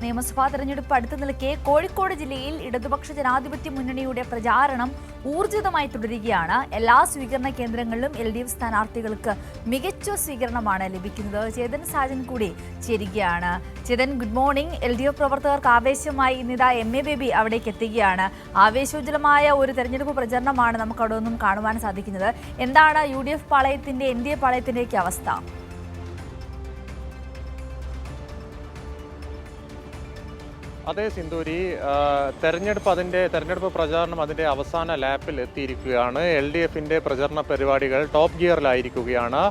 നിയമസഭാ തെരഞ്ഞെടുപ്പ് അടുത്തു നിൽക്കെ കോഴിക്കോട് ജില്ലയിൽ ഇടതുപക്ഷ ജനാധിപത്യ മുന്നണിയുടെ പ്രചാരണം ഊർജിതമായി തുടരുകയാണ്. എല്ലാ സ്വീകരണ കേന്ദ്രങ്ങളിലും LDF സ്ഥാനാർത്ഥികൾക്ക് മികച്ച സ്വീകരണമാണ് ലഭിക്കുന്നത്. ചേതൻ സാജൻ കൂടി ചേരുകയാണ്. Chetan, good morning. LDF പ്രവർത്തകർക്ക് ആവേശമായി ഇന്നിതാ MA ബേബി അവിടേക്ക് എത്തുകയാണ്. ആവേശോജ്വലമായ ഒരു തെരഞ്ഞെടുപ്പ് പ്രചരണമാണ് നമുക്ക് അവിടെ നിന്നും കാണുവാൻ സാധിക്കുന്നത്. എന്താണ് UDF പാളയത്തിന്റെ NDA പാളയത്തിന്റെയൊക്കെ അവസ്ഥ? അതേ സിന്ദൂരി, തെരഞ്ഞെടുപ്പ് പ്രചാരണം അതിൻ്റെ അവസാന ലാപ്പിൽ എത്തിയിരിക്കുകയാണ്. LDFിൻ്റെ പ്രചരണ പരിപാടികൾ ടോപ്പ് ഗിയറിലായിരിക്കുകയാണ്.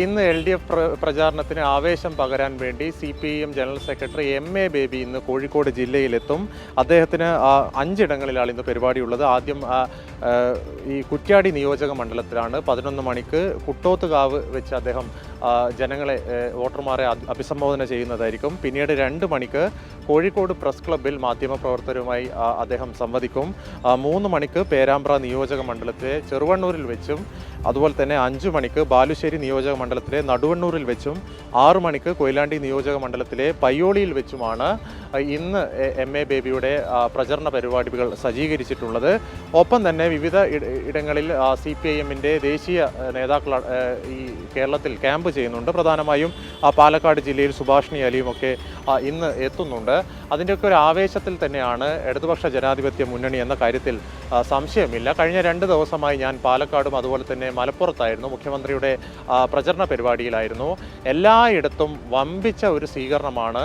ഇന്ന് LDF പ്രചാരണത്തിന് ആവേശം പകരാൻ വേണ്ടി CPIM general secretary MA baby ഇന്ന് കോഴിക്കോട് ജില്ലയിലെത്തും. അദ്ദേഹത്തിന് 5 ഇടങ്ങളിലാണ് ഇന്ന് പരിപാടിയുള്ളത്. ആദ്യം ഈ കുറ്റ്യാടി നിയോജക മണ്ഡലത്തിലാണ് 11 മണിക്ക് കുട്ടോത്തുകാവ് വെച്ച് അദ്ദേഹം ജനങ്ങളെ, വോട്ടർമാരെ അഭിസംബോധന ചെയ്യുന്നതായിരിക്കും. പിന്നീട് 2 മണിക്ക് കോഴിക്കോട് പ്രസ് ക്ലബ്ബിൽ മാധ്യമപ്രവർത്തകരുമായി അദ്ദേഹം സംവദിക്കും. 3 മണിക്ക് പേരാമ്പ്ര നിയോജക മണ്ഡലത്തിലെ ചെറുവണ്ണൂരിൽ വെച്ചും, അതുപോലെ തന്നെ 5 മണിക്ക് ബാലുശ്ശേരി നിയോജക മണ്ഡലത്തിലെ നടുവണ്ണൂരിൽ വെച്ചും, 6 മണിക്ക് കൊയിലാണ്ടി നിയോജക മണ്ഡലത്തിലെ പയ്യോളിയിൽ വെച്ചുമാണ് ഇന്ന് MA ബേബിയുടെ പ്രചരണ പരിപാടികൾ സജ്ജീകരിച്ചിട്ടുള്ളത്. ഒപ്പം തന്നെ വിവിധ ഇടങ്ങളിൽ CPIMൻ്റെ ദേശീയ നേതാക്കൾ ഈ കേരളത്തിൽ ക്യാമ്പ് ചെയ്യുന്നുണ്ട്. പ്രധാനമായും പാലക്കാട് ജില്ലയിൽ സുഭാഷിണി അലിയുമൊക്കെ ഇന്ന് എത്തുന്നുണ്ട്. അതിൻ്റെയൊക്കെ ഒരു ആവേശത്തിൽ തന്നെയാണ് ഇടതുപക്ഷ ജനാധിപത്യ മുന്നണി എന്ന കാര്യത്തിൽ സംശയമില്ല. കഴിഞ്ഞ 2 ദിവസമായി ഞാൻ പാലക്കാടും അതുപോലെ തന്നെ മലപ്പുറത്തായിരുന്നു. മുഖ്യമന്ത്രിയുടെ പ്രചരണ പരിപാടിയിലായിരുന്നു. എല്ലായിടത്തും വമ്പിച്ച ഒരു സ്വീകരണമാണ്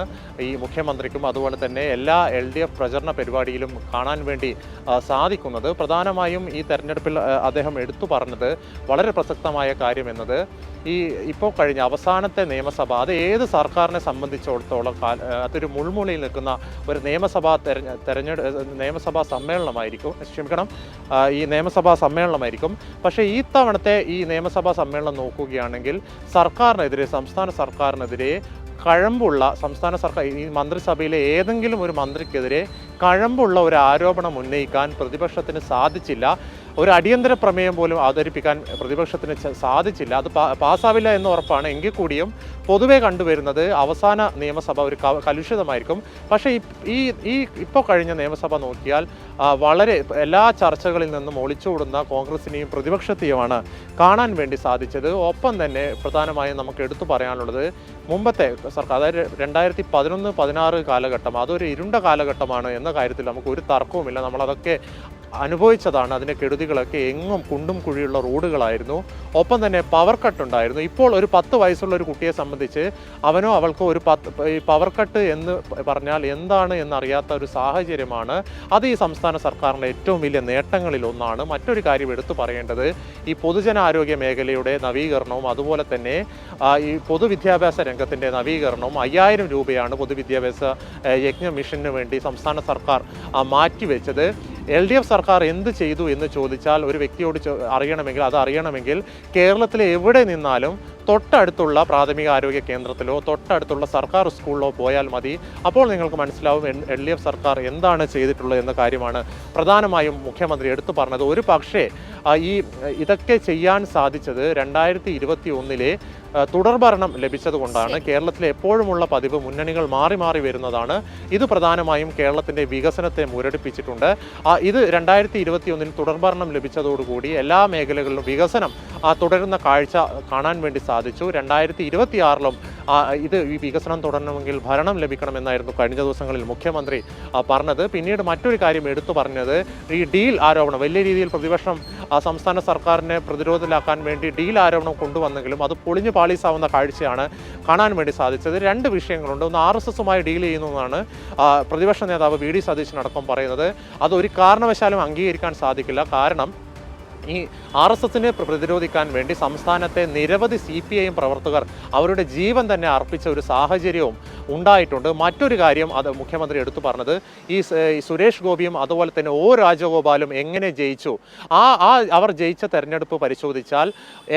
ഈ മുഖ്യമന്ത്രിക്കും അതുപോലെ തന്നെ എല്ലാ LDF പ്രചരണ പരിപാടിയിലും കാണാൻ വേണ്ടി സാധിക്കുന്നത്. പ്രധാനമായും ഈ തെരഞ്ഞെടുപ്പിൽ അദ്ദേഹം എടുത്തു പറഞ്ഞത് വളരെ പ്രസക്തമായ കാര്യം എന്നത്, ഇപ്പോൾ കഴിഞ്ഞ അവസാനത്തെ നിയമസഭ, അത് ഏത് സർക്കാരിനെ സംബന്ധിച്ചിടത്തോളം അതൊരു മുൾമുനയിൽ നിൽക്കുന്ന ഒരു നിയമസഭാ സമ്മേളനമായിരിക്കും. പക്ഷേ ഈ തവണത്തെ ഈ നിയമസഭാ സമ്മേളനം നോക്കുകയാണെങ്കിൽ സംസ്ഥാന സർക്കാരിനെതിരെ കഴമ്പുള്ള, സംസ്ഥാന സർക്കാർ ഈ മന്ത്രിസഭയിലെ ഏതെങ്കിലും ഒരു മന്ത്രിക്കെതിരെ കഴമ്പുള്ള ഒരു ആരോപണം ഉന്നയിക്കാൻ പ്രതിപക്ഷത്തിന് സാധിച്ചില്ല. ഒരു അടിയന്തര പ്രമേയം പോലും അവതരിപ്പിക്കാൻ പ്രതിപക്ഷത്തിന് സാധിച്ചില്ല. അത് പാസ്സാവില്ല എന്ന് ഉറപ്പാണ്. എങ്കിൽ കൂടിയും പൊതുവെ കണ്ടുവരുന്നത് അവസാന നിയമസഭ ഒരു കലുഷിതമായിരിക്കും. പക്ഷേ ഇപ്പോൾ കഴിഞ്ഞ നിയമസഭ നോക്കിയാൽ വളരെ എല്ലാ ചർച്ചകളിൽ നിന്നും ഒളിച്ചോടുന്ന കോൺഗ്രസിനെയും പ്രതിപക്ഷത്തെയുമാണ് കാണാൻ വേണ്ടി സാധിച്ചത്. ഒപ്പം തന്നെ പ്രധാനമായും നമുക്ക് എടുത്തു പറയാനുള്ളത്, മുമ്പത്തെ സർക്കാർ, അതായത് 2011-16 കാലഘട്ടം, അതൊരു ഇരുണ്ട കാലഘട്ടമാണ് എന്ന കാര്യത്തിൽ നമുക്ക് ഒരു തർക്കവുമില്ല. നമ്മളതൊക്കെ അനുഭവിച്ചതാണ്. അതിൻ്റെ കെടുതികളൊക്കെ എങ്ങും കുണ്ടും കുഴിയുള്ള റോഡുകളായിരുന്നു. ഒപ്പം തന്നെ പവർ കട്ട് ഉണ്ടായിരുന്നു. ഇപ്പോൾ ഒരു 10 വയസ്സുള്ള ഒരു കുട്ടിയെ സംബന്ധിച്ച് അവനോ അവൾക്കോ ഒരു പവർ കട്ട് എന്ന് പറഞ്ഞാൽ എന്താണ് എന്നറിയാത്ത ഒരു സാഹചര്യമാണ്. അത് ഈ സംസ്ഥാന സർക്കാരിൻ്റെ ഏറ്റവും വലിയ നേട്ടങ്ങളിൽ ഒന്നാണ്. മറ്റൊരു കാര്യം എടുത്തു പറയേണ്ടത്, ഈ പൊതുജനാരോഗ്യ മേഖലയുടെ നവീകരണവും അതുപോലെ തന്നെ ഈ പൊതുവിദ്യാഭ്യാസ രംഗത്തിൻ്റെ നവീകരണവും 5000 രൂപയാണ് പൊതുവിദ്യാഭ്യാസ യജ്ഞ മിഷന് വേണ്ടി സംസ്ഥാന സർക്കാർ മാറ്റിവെച്ചത്. LDF സർക്കാർ എന്ത് ചെയ്തു എന്ന് ചോദിച്ചാൽ ഒരു വ്യക്തിയോട് അറിയണമെങ്കിൽ കേരളത്തിലെ എവിടെ നിന്നാലും തൊട്ടടുത്തുള്ള പ്രാഥമിക ആരോഗ്യ കേന്ദ്രത്തിലോ തൊട്ടടുത്തുള്ള സർക്കാർ സ്കൂളിലോ പോയാൽ മതി. അപ്പോൾ നിങ്ങൾക്ക് മനസ്സിലാവും LDF സർക്കാർ എന്താണ് ചെയ്തിട്ടുള്ളത് എന്ന കാര്യമാണ് പ്രധാനമായും മുഖ്യമന്ത്രി എടുത്തു പറഞ്ഞത്. ഒരു പക്ഷേ ഇതൊക്കെ ചെയ്യാൻ സാധിച്ചത് 2021 തുടർഭരണം ലഭിച്ചതുകൊണ്ടാണ്. കേരളത്തിലെ എപ്പോഴുമുള്ള പതിവ് മുന്നണികൾ മാറി മാറി വരുന്നതാണ്. ഇത് പ്രധാനമായും കേരളത്തിൻ്റെ വികസനത്തെ മുരടിപ്പിച്ചിട്ടുണ്ട്. ഇത് 2021 തുടർഭരണം ലഭിച്ചതോടുകൂടി എല്ലാ മേഖലകളിലും വികസനം തുടരുന്ന കാഴ്ച കാണാൻ വേണ്ടി സാധിച്ചു. 2026 ഈ വികസനം തുടരണമെങ്കിൽ ഭരണം ലഭിക്കണമെന്നായിരുന്നു കഴിഞ്ഞ ദിവസങ്ങളിൽ മുഖ്യമന്ത്രി പറഞ്ഞത്. പിന്നീട് മറ്റൊരു കാര്യം എടുത്തു പറഞ്ഞത്, ഈ ഡീൽ ആരോപണം, വലിയ രീതിയിൽ പ്രതിപക്ഷം സംസ്ഥാന സർക്കാരിനെ പ്രതിരോധത്തിലാക്കാൻ വേണ്ടി ഡീൽ ആരോപണം കൊണ്ടുവന്നെങ്കിലും അത് പൊളിഞ്ഞു പാളീസാവുന്ന കാഴ്ചയാണ് കാണാൻ വേണ്ടി സാധിച്ചത്. 2 വിഷയങ്ങളുണ്ട്. ഒന്ന്, RSSുമായി ഡീൽ ചെയ്യുന്നതാണ് പ്രതിപക്ഷ നേതാവ് VD സതീശനടക്കം പറയുന്നത്. അതൊരു കാരണവശാലും അംഗീകരിക്കാൻ സാധിക്കില്ല. കാരണം ഈ RSSനെ പ്രതിരോധിക്കാൻ വേണ്ടി സംസ്ഥാനത്തെ നിരവധി CPIM പ്രവർത്തകർ അവരുടെ ജീവൻ തന്നെ അർപ്പിച്ച ഒരു സാഹചര്യവും ഉണ്ടായിട്ടുണ്ട്. മറ്റൊരു കാര്യം അത് മുഖ്യമന്ത്രി എടുത്തു പറഞ്ഞത്, ഈ സുരേഷ് ഗോപിയും അതുപോലെ തന്നെ രാജഗോപാലും എങ്ങനെ ജയിച്ചു, അവർ ജയിച്ച തെരഞ്ഞെടുപ്പ് പരിശോധിച്ചാൽ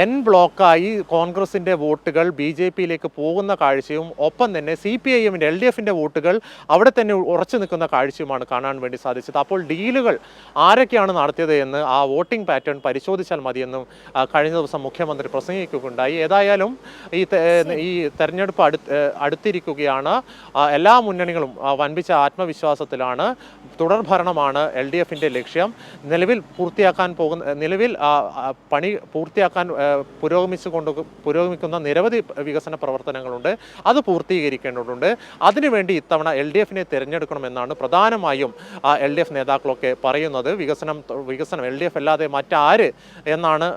N ബ്ലോക്കായി കോൺഗ്രസിൻ്റെ വോട്ടുകൾ BJPയിലേക്ക് പോകുന്ന കാഴ്ചയും ഒപ്പം തന്നെ CPIMൻ്റെ LDFിൻ്റെ വോട്ടുകൾ അവിടെ തന്നെ ഉറച്ചു നിൽക്കുന്ന കാഴ്ചയുമാണ് കാണാൻ വേണ്ടി സാധിച്ചത്. അപ്പോൾ ഡീലുകൾ ആരൊക്കെയാണ് നടത്തിയത് എന്ന് ആ വോട്ടിംഗ് പാറ്റേൺ റിട്ടേൺ പരിശോധിച്ചാൽ മതിയെന്നും കഴിഞ്ഞ ദിവസം മുഖ്യമന്ത്രി പ്രസംഗിക്കുകയുണ്ടായി. ഏതായാലും ഈ തെരഞ്ഞെടുപ്പ് അടുത്തിരിക്കുകയാണ്. എല്ലാ മുന്നണികളും വൻപിച്ച ആത്മവിശ്വാസത്തിലാണ്. തുടർഭരണമാണ് LDFിൻ്റെ ലക്ഷ്യം. നിലവിൽ പണി പൂർത്തിയാക്കാൻ പുരോഗമിക്കുന്ന നിരവധി വികസന പ്രവർത്തനങ്ങളുണ്ട്. അത് പൂർത്തീകരിക്കേണ്ടതുണ്ട്. അതിനുവേണ്ടി ഇത്തവണ LDFിനെ തിരഞ്ഞെടുക്കണമെന്നാണ് പ്രധാനമായും LDF നേതാക്കളൊക്കെ പറയുന്നത്. വികസനം LDF അല്ലാതെ മറ്റാര് എന്നാണ്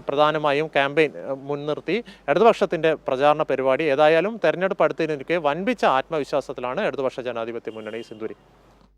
പ്രധാനമായും ക്യാമ്പയിൻ മുൻനിർത്തി ഇടതുപക്ഷത്തിൻ്റെ പ്രചാരണ പരിപാടി. ഏതായാലും തെരഞ്ഞെടുപ്പ് അടുത്തതിനൊക്കെ വൻപിച്ച ആത്മവിശ്വാസത്തിലാണ് ഇടതുപക്ഷ ജനാധിപത്യ മുന്നണി. സിന്ധൂരി.